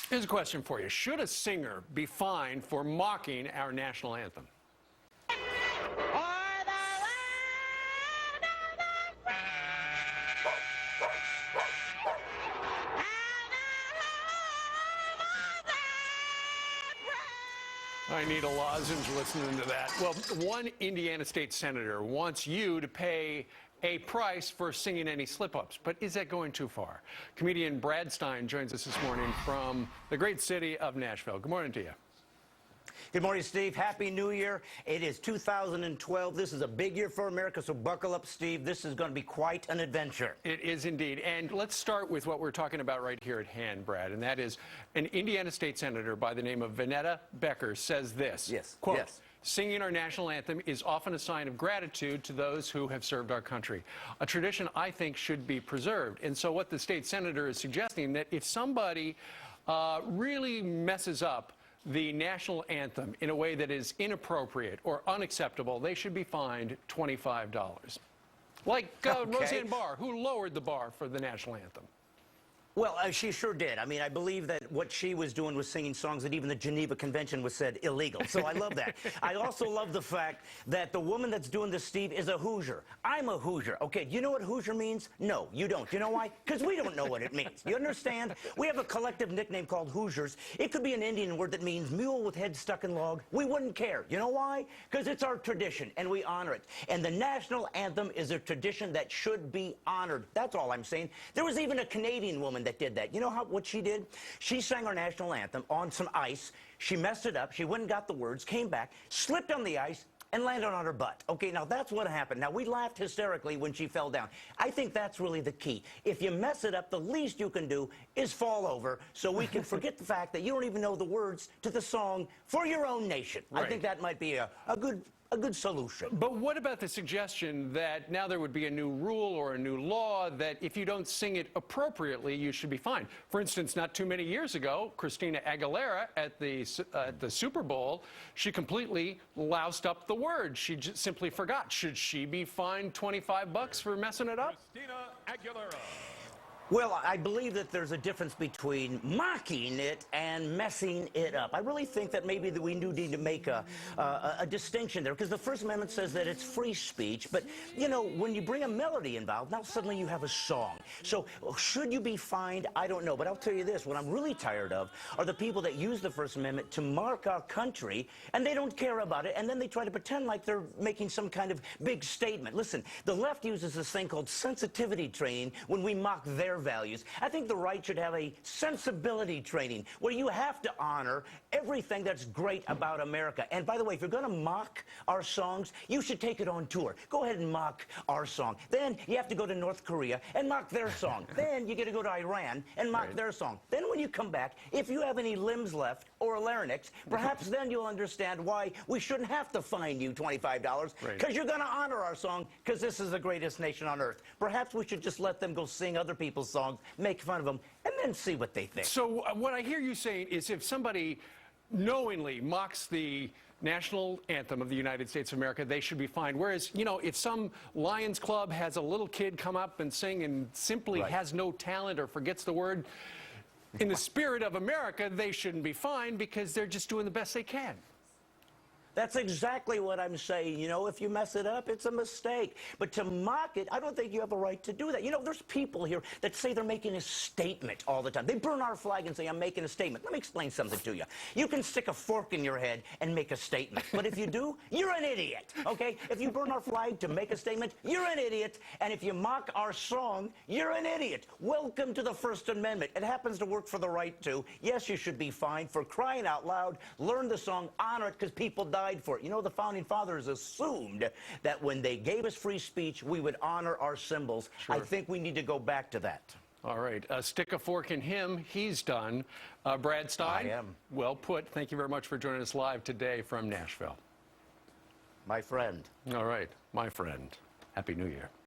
Here's a question for you. Should a singer be fined for mocking our national anthem? I need a lozenge listening to that. Well, one Indiana state senator wants you to pay a price for singing any slip-ups, but is that going too far? Comedian Brad Stine joins us this morning from the great city of Nashville. Good morning to you. Good morning, Steve. Happy New Year. It is 2012. This is a big year for America, so buckle up, Steve. This is going to be quite an adventure. It is indeed. And let's start with what we're talking about right here at hand, Brad, and that is an Indiana state senator by the name of Vanetta Becker says this. Yes. Quote, yes. Singing our national anthem is often a sign of gratitude to those who have served our country. A tradition I think should be preserved. And so what the state senator is suggesting, that if somebody really messes up the national anthem in a way that is inappropriate or unacceptable, they should be fined $25. Like Roseanne Barr, who lowered the bar for the national anthem. Well, she sure did. I mean, I believe that what she was doing was singing songs that even the Geneva Convention was said illegal. So I love that. I also love the fact that the woman that's doing this, Steve, is a Hoosier. I'm a Hoosier. Okay, do you know what Hoosier means? No, you don't. You know why? Because we don't know what it means. You understand? We have a collective nickname called Hoosiers. It could be an Indian word that means mule with head stuck in log. We wouldn't care. You know why? Because it's our tradition, and we honor it. And the national anthem is a tradition that should be honored. That's all I'm saying. There was even a Canadian woman that did that. You know what she did? She sang our national anthem on some ice. She messed it up. She went and got the words, came back, slipped on the ice, and landed on her butt. Okay, now that's what happened. Now, we laughed hysterically when she fell down. I think that's really the key. If you mess it up, the least you can do is fall over so we can forget the fact that you don't even know the words to the song for your own nation. Right. I think that might be a good solution. But what about the suggestion that now there would be a new rule or a new law that if you don't sing it appropriately, you should be fined? For instance, not too many years ago, Christina Aguilera at the Super Bowl, she completely loused up the word. She just simply forgot. Should she be fined $25 for messing it up? Christina Aguilera. Well, I believe that there's a difference between mocking it and messing it up. I really think that maybe we do need to make a distinction there, because the First Amendment says that it's free speech, but, you know, when you bring a melody involved, now suddenly you have a song. So should you be fined? I don't know, but I'll tell you this, what I'm really tired of are the people that use the First Amendment to mark our country, and they don't care about it, and then they try to pretend like they're making some kind of big statement. Listen, the left uses this thing called sensitivity training when we mock their values. I think the right should have a sensibility training where you have to honor everything that's great about America. And by the way, if you're going to mock our songs, you should take it on tour. Go ahead and mock our song. Then you have to go to North Korea and mock their song. Then you get to go to Iran and mock their song. Then when you come back, if you have any limbs left or a larynx, perhaps then you'll understand why we shouldn't have to fine you $25 because you're going to honor our song because this is the greatest nation on earth. Perhaps we should just let them go sing other people's songs, make fun of them, and then see what they think. So what I hear you saying is if somebody knowingly mocks the national anthem of the United States of America, they should be fined. Whereas, you know, if some Lions Club has a little kid come up and sing and simply has no talent or forgets the word, in the spirit of America, they shouldn't be fined because they're just doing the best they can. That's exactly what I'm saying. You know, if you mess it up, it's a mistake. But to mock it, I don't think you have a right to do that. You know, there's people here that say they're making a statement all the time. They burn our flag and say, I'm making a statement. Let me explain something to you. You can stick a fork in your head and make a statement. But if you do, you're an idiot, okay? If you burn our flag to make a statement, you're an idiot. And if you mock our song, you're an idiot. Welcome to the First Amendment. It happens to work for the right, too. Yes, you should be fined for crying out loud. Learn the song, honor it, because people died for it. You know, the Founding Fathers assumed that when they gave us free speech, we would honor our symbols. I think we need to go back to that. All right. Stick a fork in him. He's done. Brad Stine? I am. Well put. Thank you very much for joining us live today from Nashville. My friend. All right. My friend. Happy New Year.